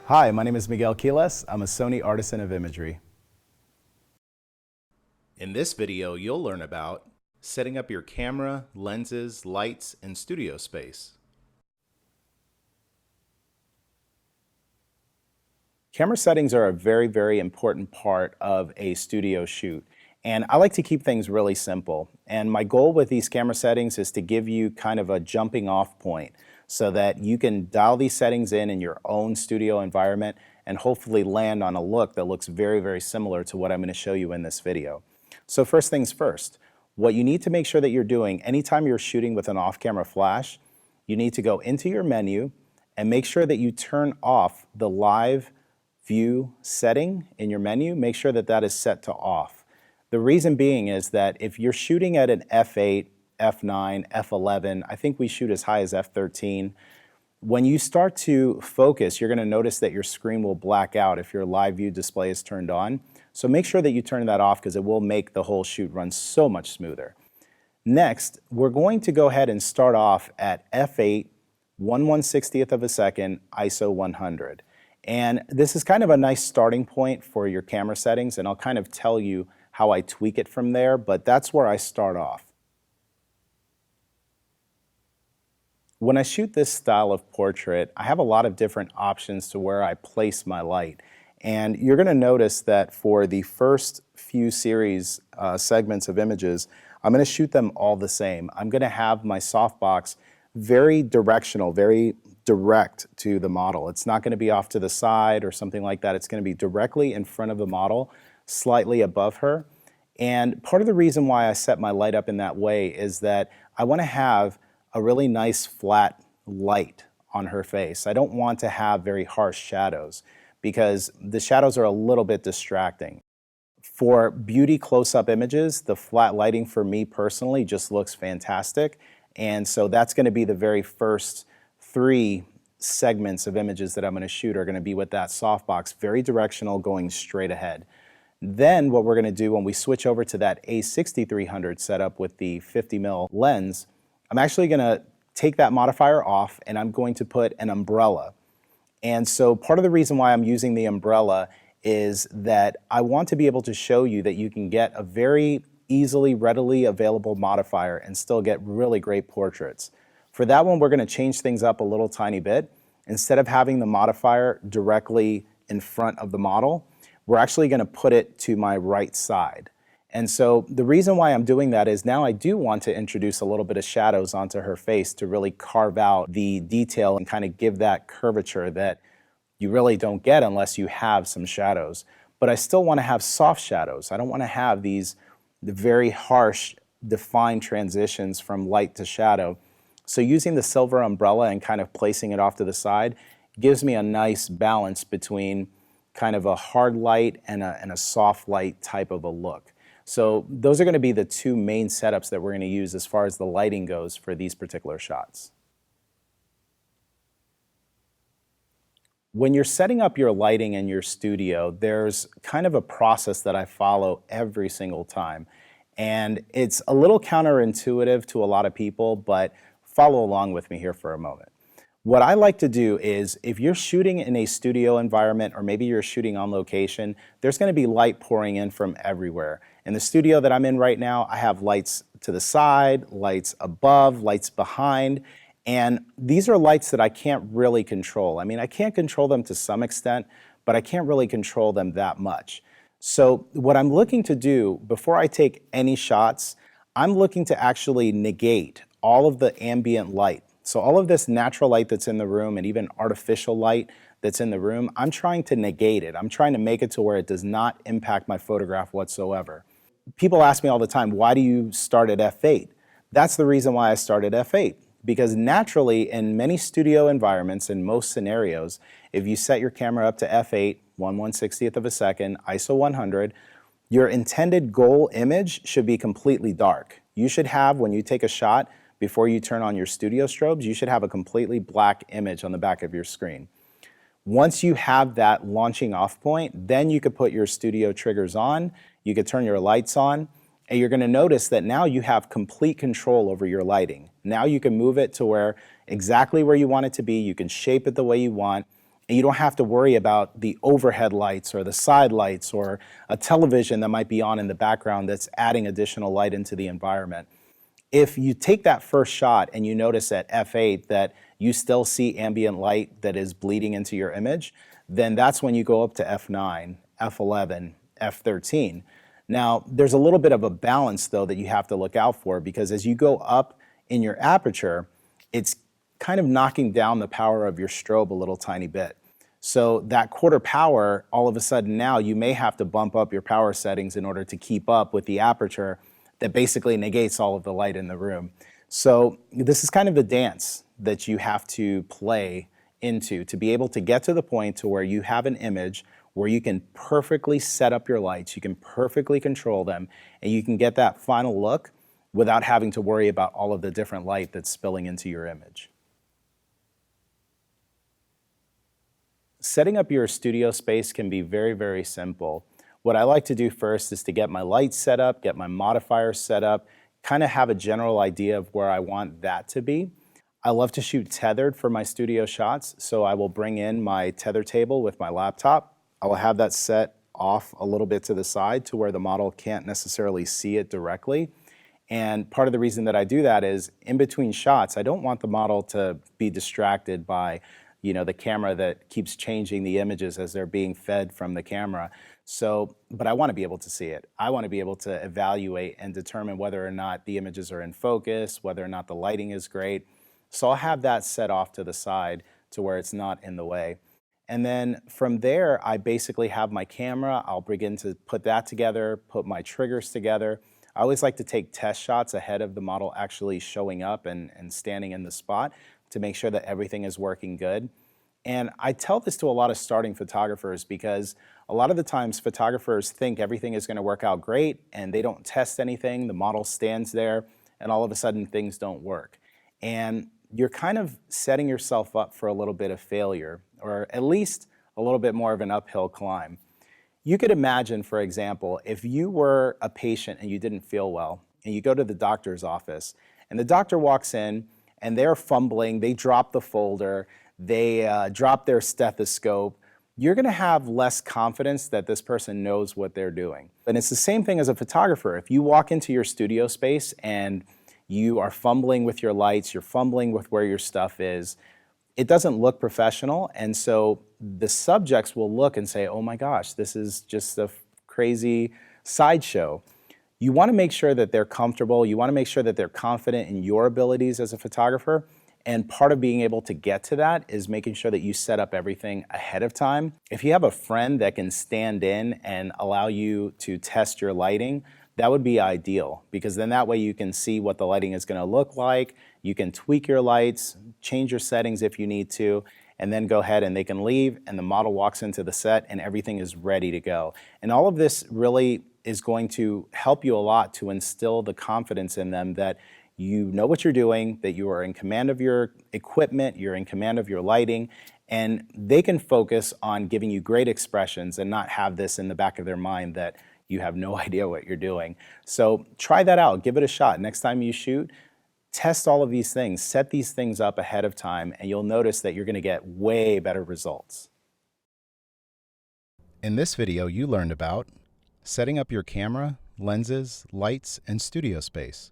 Hi, my name is Miguel Quiles. I'm a Sony Artisan of Imagery. In this video, you'll learn about setting up your camera, lenses, lights, and studio space. Camera settings are a very important part of a studio shoot. And I like to keep things really simple. And my goal with these camera settings is to give you kind of a jumping off point so that you can dial these settings in your own studio environment and hopefully land on a look that looks very similar to what I'm going to show you in this video. So first things first, what you need to make sure that you're doing anytime you're shooting with an off-camera flash, you need to go into your menu and make sure that you turn off the live view setting in your menu. Make sure that that is set to off. The reason being is that if you're shooting at an f8, f9, f11, I think we shoot as high as f13, when you start to focus, you're going to notice that your screen will black out if your live view display is turned on. So make sure that you turn that off because it will make the whole shoot run so much smoother. Next, we're going to go ahead and start off at f8, 1/160th of a second, ISO 100. And this is kind of a nice starting point for your camera settings, and I'll kind of tell you how I tweak it from there, but that's where I start off. When I shoot this style of portrait, I have a lot of different options to where I place my light. And you're going to notice that for the first few series segments of images, I'm going to shoot them all the same. I'm going to have my softbox very directional, very direct to the model. It's not going to be off to the side or something like that. It's going to be directly in front of the model, slightly above her. And part of the reason why I set my light up in that way is that I want to have a really nice flat light on her face. I don't want to have very harsh shadows because the shadows are a little bit distracting. For beauty close-up images, the flat lighting for me personally just looks fantastic. And so that's going to be the very first 3 segments of images that I'm going to shoot are going to be with that softbox, very directional, going straight ahead. Then what we're going to do when we switch over to that A6300 setup with the 50mm lens, I'm actually going to take that modifier off and I'm going to put an umbrella. And so part of the reason why I'm using the umbrella is that I want to be able to show you that you can get a very easily, readily available modifier and still get really great portraits. For that one, we're going to change things up a little tiny bit. Instead of having the modifier directly in front of the model, we're actually going to put it to my right side. And so the reason why I'm doing that is now I do want to introduce a little bit of shadows onto her face to really carve out the detail and kind of give that curvature that you really don't get unless you have some shadows. But I still want to have soft shadows. I don't want to have the very harsh, defined transitions from light to shadow. So using the silver umbrella and kind of placing it off to the side gives me a nice balance between kind of a hard light and a soft light type of a look. So those are going to be the 2 main setups that we're going to use as far as the lighting goes for these particular shots. When you're setting up your lighting in your studio, there's kind of a process that I follow every single time. And it's a little counterintuitive to a lot of people, but follow along with me here for a moment. What I like to do is if you're shooting in a studio environment or maybe you're shooting on location, there's going to be light pouring in from everywhere. In the studio that I'm in right now, I have lights to the side, lights above, lights behind, and these are lights that I can't really control. I mean, I can't control them to some extent, but I can't really control them that much. So what I'm looking to do before I take any shots, I'm looking to actually negate all of the ambient light. So all of this natural light that's in the room and even artificial light that's in the room, I'm trying to negate it. I'm trying to make it to where it does not impact my photograph whatsoever. People ask me all the time, why do you start at f8? That's the reason why I started f8. Because naturally, in many studio environments, in most scenarios, if you set your camera up to f8, 1/160th of a second, ISO 100, your intended goal image should be completely dark. You should have, when you take a shot, before you turn on your studio strobes, you should have a completely black image on the back of your screen. Once you have that launching off point, then you could put your studio triggers on, you could turn your lights on, and you're going to notice that now you have complete control over your lighting. Now you can move it to exactly where you want it to be, you can shape it the way you want, And you don't have to worry about the overhead lights or the side lights or a television that might be on in the background that's adding additional light into the environment. If you take that first shot and you notice at f8 that you still see ambient light that is bleeding into your image, then that's when you go up to f9, f11, f13. Now, there's a little bit of a balance though that you have to look out for, because as you go up in your aperture, it's kind of knocking down the power of your strobe a little tiny bit. So that quarter power, all of a sudden now you may have to bump up your power settings in order to keep up with the aperture that basically negates all of the light in the room. So this is kind of the dance that you have to play into to be able to get to the point to where you have an image where you can perfectly set up your lights, you can perfectly control them, and you can get that final look without having to worry about all of the different light that's spilling into your image. Setting up your studio space can be very, very simple. What I like to do first is to get my lights set up, get my modifiers set up, kind of have a general idea of where I want that to be. I love to shoot tethered for my studio shots, so I will bring in my tether table with my laptop. I will have that set off a little bit to the side to where the model can't necessarily see it directly. And part of the reason that I do that is in between shots, I don't want the model to be distracted by the camera that keeps changing the images as they're being fed from the camera. So, but I want to be able to see it. I want to be able to evaluate and determine whether or not the images are in focus, whether or not the lighting is great. So I'll have that set off to the side to where it's not in the way. And then from there, I basically have my camera. I'll begin to put that together, put my triggers together. I always like to take test shots ahead of the model actually showing up and standing in the spot to make sure that everything is working good. And I tell this to a lot of starting photographers because a lot of the times photographers think everything is going to work out great and they don't test anything, the model stands there, and all of a sudden things don't work. And you're kind of setting yourself up for a little bit of failure, or at least a little bit more of an uphill climb. You could imagine, for example, if you were a patient and you didn't feel well, and you go to the doctor's office, and the doctor walks in, and they're fumbling, they drop the folder, they drop their stethoscope, you're gonna have less confidence that this person knows what they're doing. And it's the same thing as a photographer. If you walk into your studio space and you are fumbling with your lights, you're fumbling with where your stuff is, it doesn't look professional, and so the subjects will look and say, oh my gosh, this is just a crazy sideshow. You want to make sure that they're comfortable, you want to make sure that they're confident in your abilities as a photographer, and part of being able to get to that is making sure that you set up everything ahead of time. If you have a friend that can stand in and allow you to test your lighting, that would be ideal, because then that way you can see what the lighting is going to look like, you can tweak your lights, change your settings if you need to, and then go ahead and they can leave and the model walks into the set and everything is ready to go. And all of this really is going to help you a lot to instill the confidence in them that you know what you're doing, that you are in command of your equipment, you're in command of your lighting, and they can focus on giving you great expressions and not have this in the back of their mind that you have no idea what you're doing. So try that out, give it a shot. Next time you shoot, test all of these things, set these things up ahead of time, and you'll notice that you're going to get way better results. In this video, you learned about setting up your camera, lenses, lights, and studio space,